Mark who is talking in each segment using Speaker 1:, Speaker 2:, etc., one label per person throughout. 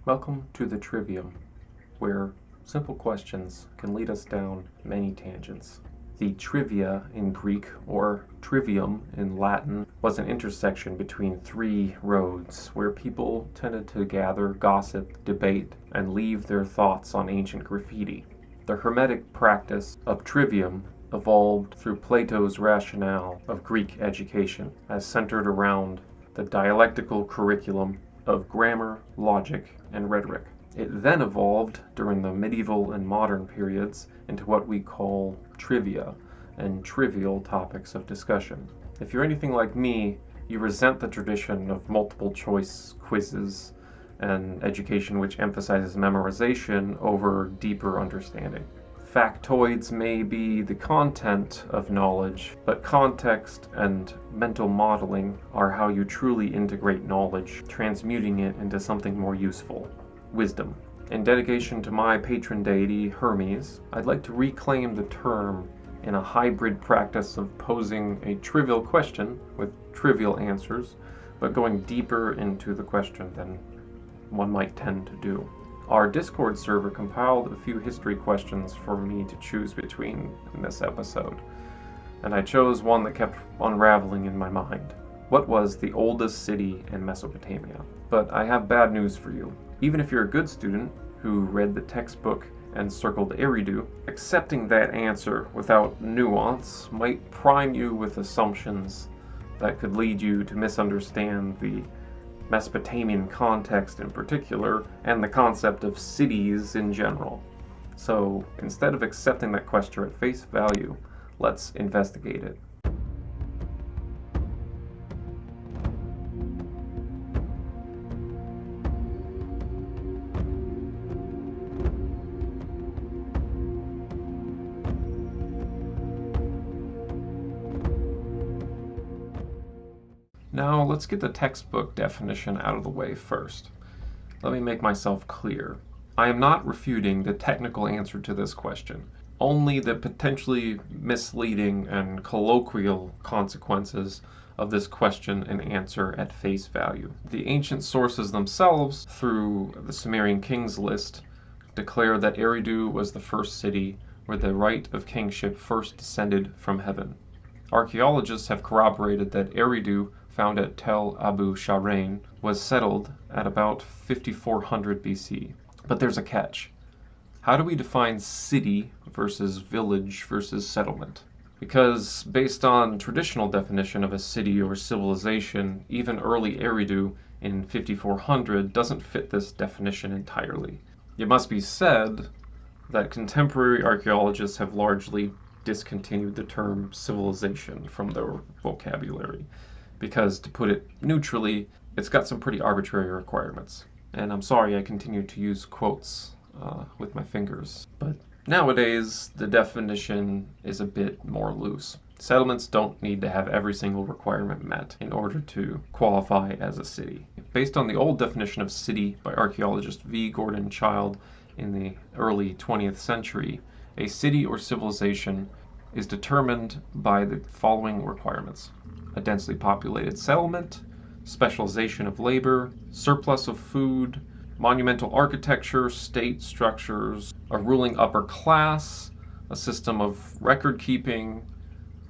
Speaker 1: Welcome to the Trivium, where simple questions can lead us down many tangents. The trivia in Greek, or trivium in Latin, was an intersection between three roads where people tended to gather, gossip, debate, and leave their thoughts on ancient graffiti. The Hermetic practice of trivium evolved through Plato's rationale of Greek education, as centered around the dialectical curriculum of grammar, logic, and rhetoric. It then evolved during the medieval and modern periods into what we call trivia and trivial topics of discussion. If you're anything like me, you resent the tradition of multiple choice quizzes and education which emphasizes memorization over deeper understanding. Factoids may be the content of knowledge, but context and mental modeling are how you truly integrate knowledge, transmuting it into something more useful: wisdom. In dedication to my patron deity, Hermes, I'd like to reclaim the term in a hybrid practice of posing a trivial question with trivial answers, but going deeper into the question than one might tend to do. Our Discord server compiled a few history questions for me to choose between in this episode, and I chose one that kept unraveling in my mind. What was the oldest city in Mesopotamia? But I have bad news for you. Even if you're a good student who read the textbook and circled Eridu, accepting that answer without nuance might prime you with assumptions that could lead you to misunderstand the Mesopotamian context in particular, and the concept of cities in general. So instead of accepting that question at face value, let's investigate it. Now, let's get the textbook definition out of the way first. Let me make myself clear. I am not refuting the technical answer to this question, only the potentially misleading and colloquial consequences of this question and answer at face value. The ancient sources themselves, through the Sumerian kings list, declare that Eridu was the first city where the right of kingship first descended from heaven. Archaeologists have corroborated that Eridu, found at Tel Abu Hureyra, was settled at about 5400 BC. But there's a catch. How do we define city versus village versus settlement? Because based on traditional definition of a city or civilization, even early Eridu in 5400 doesn't fit this definition entirely. It must be said that contemporary archaeologists have largely discontinued the term civilization from their vocabulary, because, to put it neutrally, it's got some pretty arbitrary requirements. And I'm sorry I continue to use quotes with my fingers, but nowadays the definition is a bit more loose. Settlements don't need to have every single requirement met in order to qualify as a city. Based on the old definition of city by archaeologist V. Gordon Childe in the early 20th century, a city or civilization is determined by the following requirements: a densely populated settlement, specialization of labor, surplus of food, monumental architecture, state structures, a ruling upper class, a system of record keeping,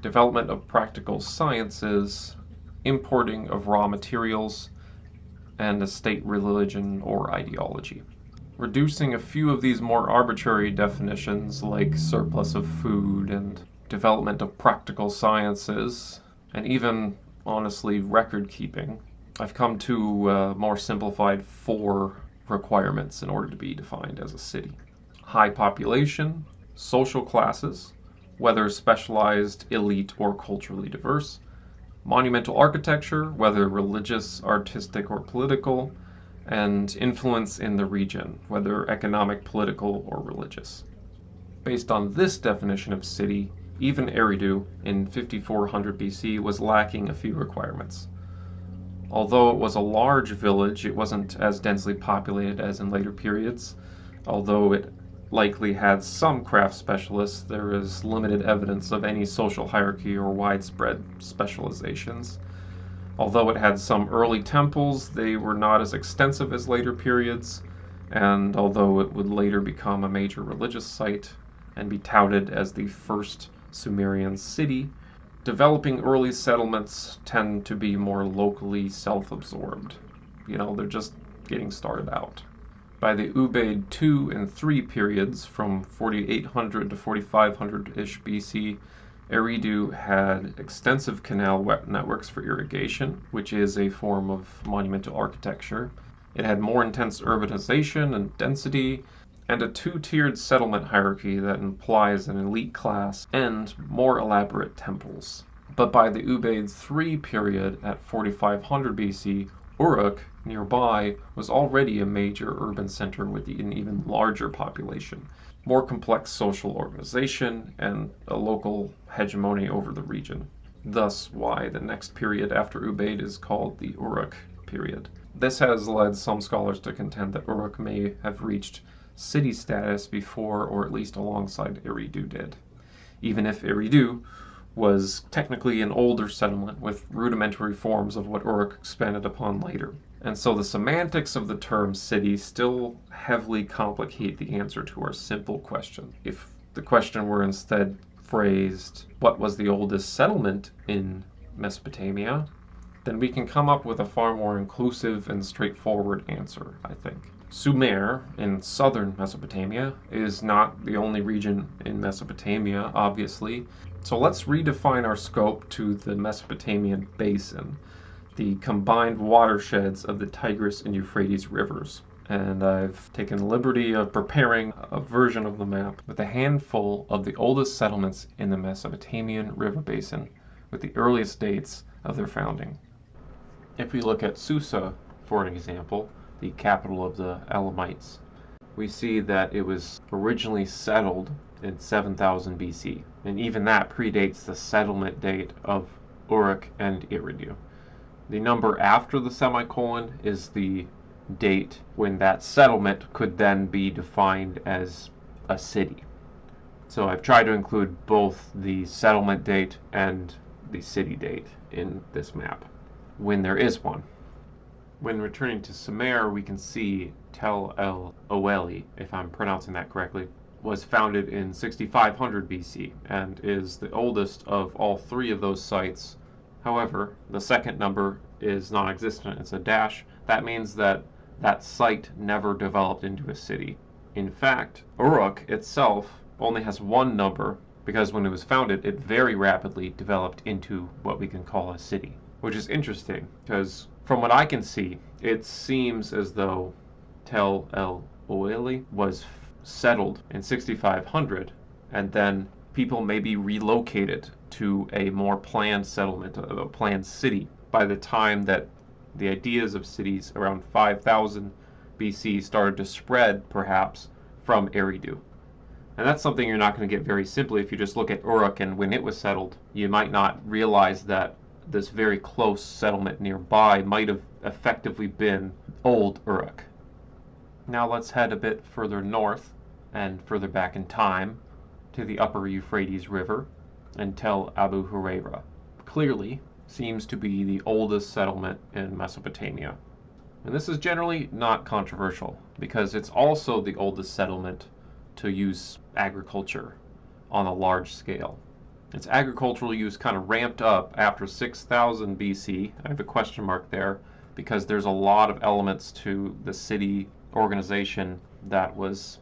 Speaker 1: development of practical sciences, importing of raw materials, and a state religion or ideology. Reducing a few of these more arbitrary definitions, like surplus of food and development of practical sciences, and even, honestly, record keeping, I've come to a more simplified 4 requirements in order to be defined as a city: high population, social classes, whether specialized, elite, or culturally diverse, monumental architecture, whether religious, artistic, or political, and influence in the region, whether economic, political, or religious. Based on this definition of city, even Eridu in 5400 BC was lacking a few requirements. Although it was a large village, it wasn't as densely populated as in later periods. Although it likely had some craft specialists, there is limited evidence of any social hierarchy or widespread specializations. Although it had some early temples, they were not as extensive as later periods, and although it would later become a major religious site and be touted as the first Sumerian city, developing early settlements tend to be more locally self-absorbed. They're just getting started out. By the Ubaid II and III periods, from 4800 to 4500-ish BC, Eridu had extensive canal networks for irrigation, which is a form of monumental architecture. It had more intense urbanization and density, and a two-tiered settlement hierarchy that implies an elite class and more elaborate temples. But by the Ubaid III period at 4500 BC, Uruk, nearby, was already a major urban center with an even larger population, more complex social organization, and a local hegemony over the region. Thus why the next period after Ubaid is called the Uruk period. This has led some scholars to contend that Uruk may have reached city status before or at least alongside Eridu did, even if Eridu was technically an older settlement with rudimentary forms of what Uruk expanded upon later. And so the semantics of the term city still heavily complicate the answer to our simple question. If the question were instead phrased, what was the oldest settlement in Mesopotamia, then we can come up with a far more inclusive and straightforward answer, I think. Sumer, in southern Mesopotamia, is not the only region in Mesopotamia, obviously. So let's redefine our scope to the Mesopotamian basin, the combined watersheds of the Tigris and Euphrates rivers. And I've taken the liberty of preparing a version of the map with a handful of the oldest settlements in the Mesopotamian river basin, with the earliest dates of their founding. If we look at Susa, for an example, the capital of the Elamites, we see that it was originally settled in 7000 BC, and even that predates the settlement date of Uruk and Eridu. The number after the semicolon is the date when that settlement could then be defined as a city. So I've tried to include both the settlement date and the city date in this map, when there is one. When returning to Sumer, we can see Tel El Oweli, if I'm pronouncing that correctly, was founded in 6500 BC and is the oldest of all three of those sites. However, the second number is non-existent. It's a dash. That means that that site never developed into a city. In fact, Uruk itself only has one number because when it was founded, it very rapidly developed into what we can call a city, which is interesting because from what I can see, it seems as though Tel El Oweli was settled in 6500 and then people maybe relocated to a more planned settlement, a planned city, by the time that the ideas of cities around 5000 BC started to spread, perhaps, from Eridu. And that's something you're not going to get very simply if you just look at Uruk and when it was settled. You might not realize that this very close settlement nearby might have effectively been old Uruk. Now let's head a bit further north and further back in time to the upper Euphrates River and Tel Abu Hureyra. Clearly seems to be the oldest settlement in Mesopotamia. And this is generally not controversial because it's also the oldest settlement to use agriculture on a large scale. Its agricultural use kind of ramped up after 6000 BC. I have a question mark there because there's a lot of elements to the city organization that was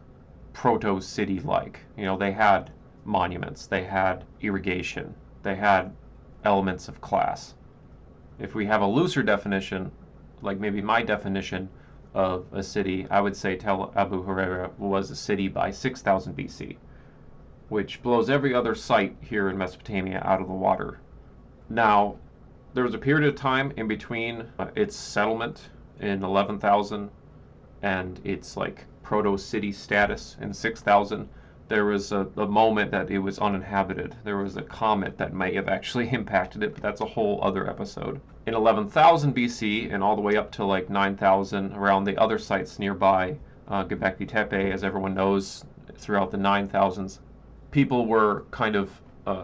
Speaker 1: proto-city-like. They had monuments, they had irrigation, they had elements of class. If we have a looser definition, like maybe my definition of a city, I would say Tel Abu Hureyra was a city by 6000 BC, which blows every other site here in Mesopotamia out of the water. Now, there was a period of time in between its settlement in 11,000 and its proto-city status in 6,000. There was a moment that it was uninhabited. There was a comet that may have actually impacted it, but that's a whole other episode. In 11,000 BC and all the way up to 9,000 around the other sites nearby, Gobekli Tepe, as everyone knows, throughout the 9,000s, people were kind of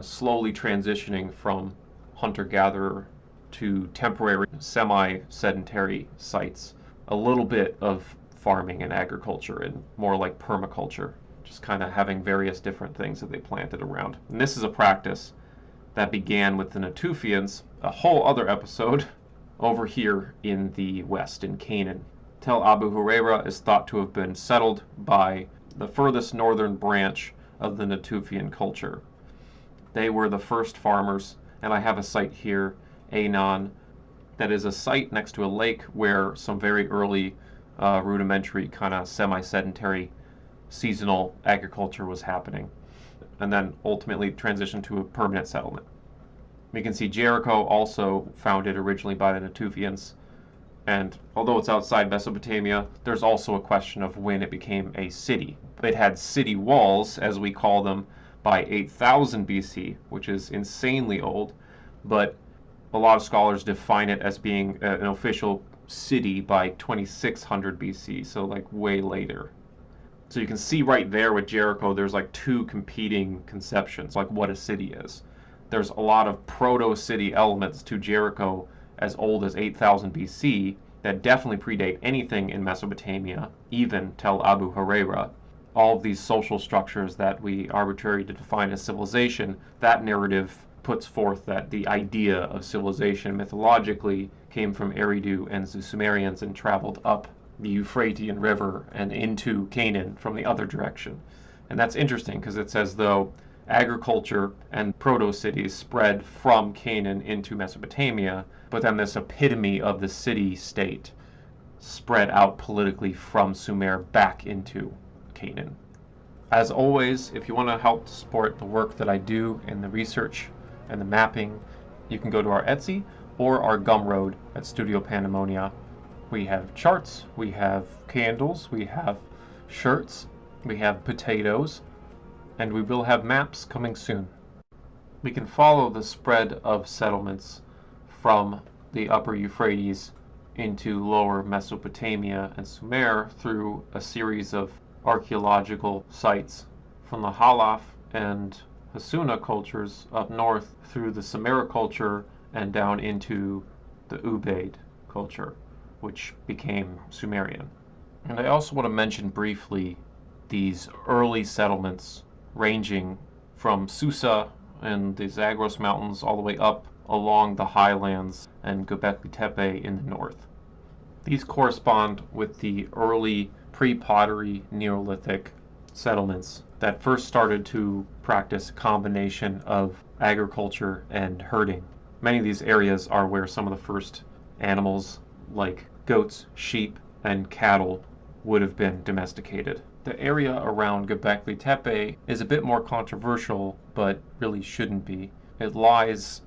Speaker 1: slowly transitioning from hunter-gatherer to temporary semi-sedentary sites. A little bit of farming and agriculture and more like permaculture, just kind of having various different things that they planted around. And this is a practice that began with the Natufians, a whole other episode, over here in the west, in Canaan. Tel Abu Hureyra is thought to have been settled by the furthest northern branch of the Natufian culture. They were the first farmers, and I have a site here, Anon, that is a site next to a lake where some very early rudimentary kind of semi-sedentary seasonal agriculture was happening, and then ultimately transitioned to a permanent settlement. We can see Jericho, also founded originally by the Natufians, and although it's outside Mesopotamia, there's also a question of when it became a city. It had city walls, as we call them, by 8000 BC, which is insanely old, but a lot of scholars define it as being an official city by 2600 BC, so like way later. So you can see right there with Jericho, there's like two competing conceptions, like what a city is. There's a lot of proto-city elements to Jericho as old as 8000 BC that definitely predate anything in Mesopotamia, even Tel Abu Hureyra. All of these social structures that we arbitrarily define as civilization, that narrative puts forth that the idea of civilization mythologically came from Eridu and the Sumerians and traveled up the Euphratean River and into Canaan from the other direction. And that's interesting because it's as though agriculture and proto-cities spread from Canaan into Mesopotamia, but then this epitome of the city-state spread out politically from Sumer back into Canaan. As always, if you want to help support the work that I do in the research and the mapping, you can go to our Etsy or our Gumroad at Studio Pandemonia. We have charts, we have candles, we have shirts, we have potatoes, and we will have maps coming soon. We can follow the spread of settlements from the upper Euphrates into lower Mesopotamia and Sumer through a series of archaeological sites from the Halaf and Hassuna cultures up north through the Sumer culture and down into the Ubaid culture, which became Sumerian. And I also want to mention briefly these early settlements ranging from Susa and the Zagros Mountains all the way up along the highlands and Gobekli Tepe in the north. These correspond with the early pre-pottery Neolithic settlements that first started to practice a combination of agriculture and herding. Many of these areas are where some of the first animals like goats, sheep, and cattle would have been domesticated. The area around Gobekli Tepe is a bit more controversial, but really shouldn't be. It lies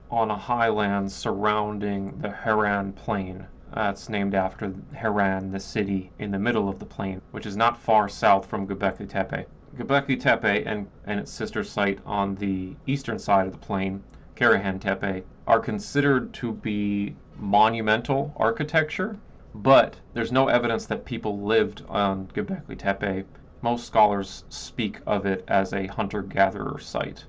Speaker 1: on a highland surrounding the Haran Plain. It's named after Haran, the city in the middle of the plain, which is not far south from Gobekli Tepe. Gobekli Tepe and its sister site on the eastern side of the plain, Karahan Tepe, are considered to be monumental architecture, but there's no evidence that people lived on Gobekli Tepe. Most scholars speak of it as a hunter-gatherer site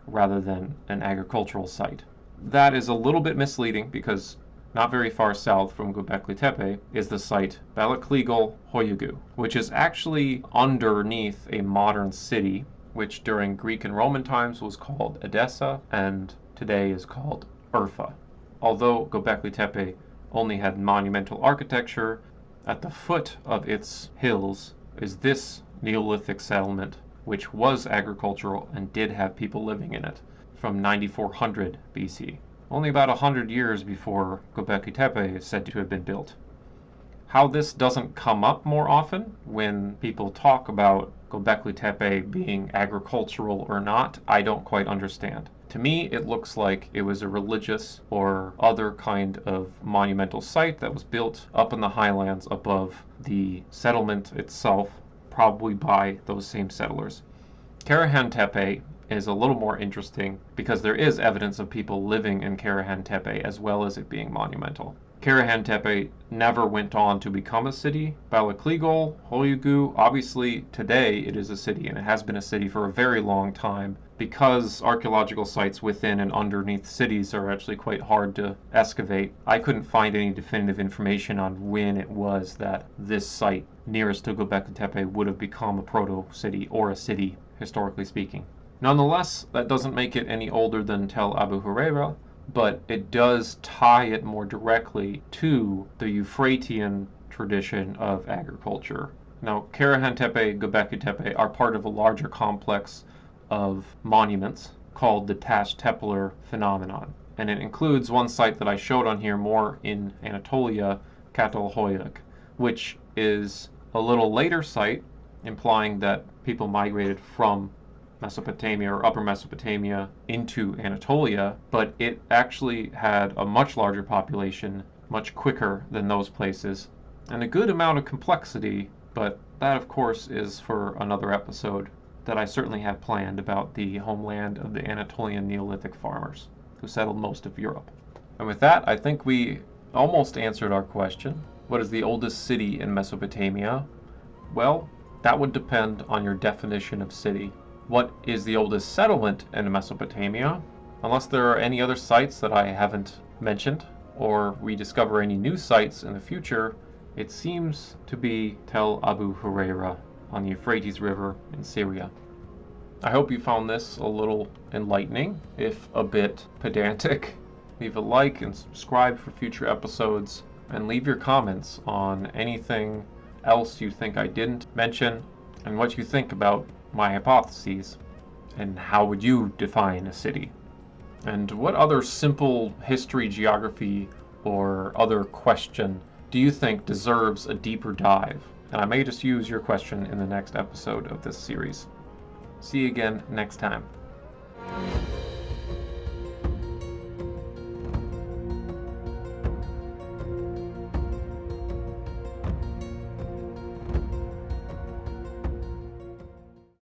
Speaker 1: rather than an agricultural site. That is a little bit misleading because not very far south from Gobekli Tepe is the site Balaklegal Hoyugu, which is actually underneath a modern city, which during Greek and Roman times was called Edessa and today is called Urfa. Although Gobekli Tepe only had monumental architecture, at the foot of its hills is this Neolithic settlement, which was agricultural and did have people living in it from 9400 BC. Only about 100 years before Gobekli Tepe is said to have been built. How this doesn't come up more often when people talk about Gobekli Tepe being agricultural or not, I don't quite understand. To me, it looks like it was a religious or other kind of monumental site that was built up in the highlands above the settlement itself, probably by those same settlers. Karahan Tepe is a little more interesting because there is evidence of people living in Karahan Tepe as well as it being monumental. Karahan Tepe never went on to become a city. Balaklegal, Hoyugu, obviously today it is a city and it has been a city for a very long time. because archaeological sites within and underneath cities are actually quite hard to excavate, I couldn't find any definitive information on when it was that this site nearest to Gobekli Tepe would have become a proto-city or a city, historically speaking. Nonetheless, that doesn't make it any older than Tel Abu Hureyra, but it does tie it more directly to the Euphratian tradition of agriculture. Now, Karahan Tepe, Gobekli Tepe are part of a larger complex of monuments called the Tash-Tepeler phenomenon, and it includes one site that I showed on here more in Anatolia, Catalhoyuk, which is a little later site, implying that people migrated from Mesopotamia or Upper Mesopotamia into Anatolia, but it actually had a much larger population, much quicker than those places, and a good amount of complexity, but that of course is for another episode that I certainly have planned about the homeland of the Anatolian Neolithic farmers who settled most of Europe. And with that, I think we almost answered our question. What is the oldest city in Mesopotamia? Well, that would depend on your definition of city. What is the oldest settlement in Mesopotamia? Unless there are any other sites that I haven't mentioned, or we discover any new sites in the future, it seems to be Tel Abu Hureyra on the Euphrates River in Syria. I hope you found this a little enlightening, if a bit pedantic. Leave a like and subscribe for future episodes, and leave your comments on anything else you think I didn't mention, and what you think about my hypotheses, and how would you define a city? And what other simple history, geography, or other question do you think deserves a deeper dive? And I may just use your question in the next episode of this series. See you again next time.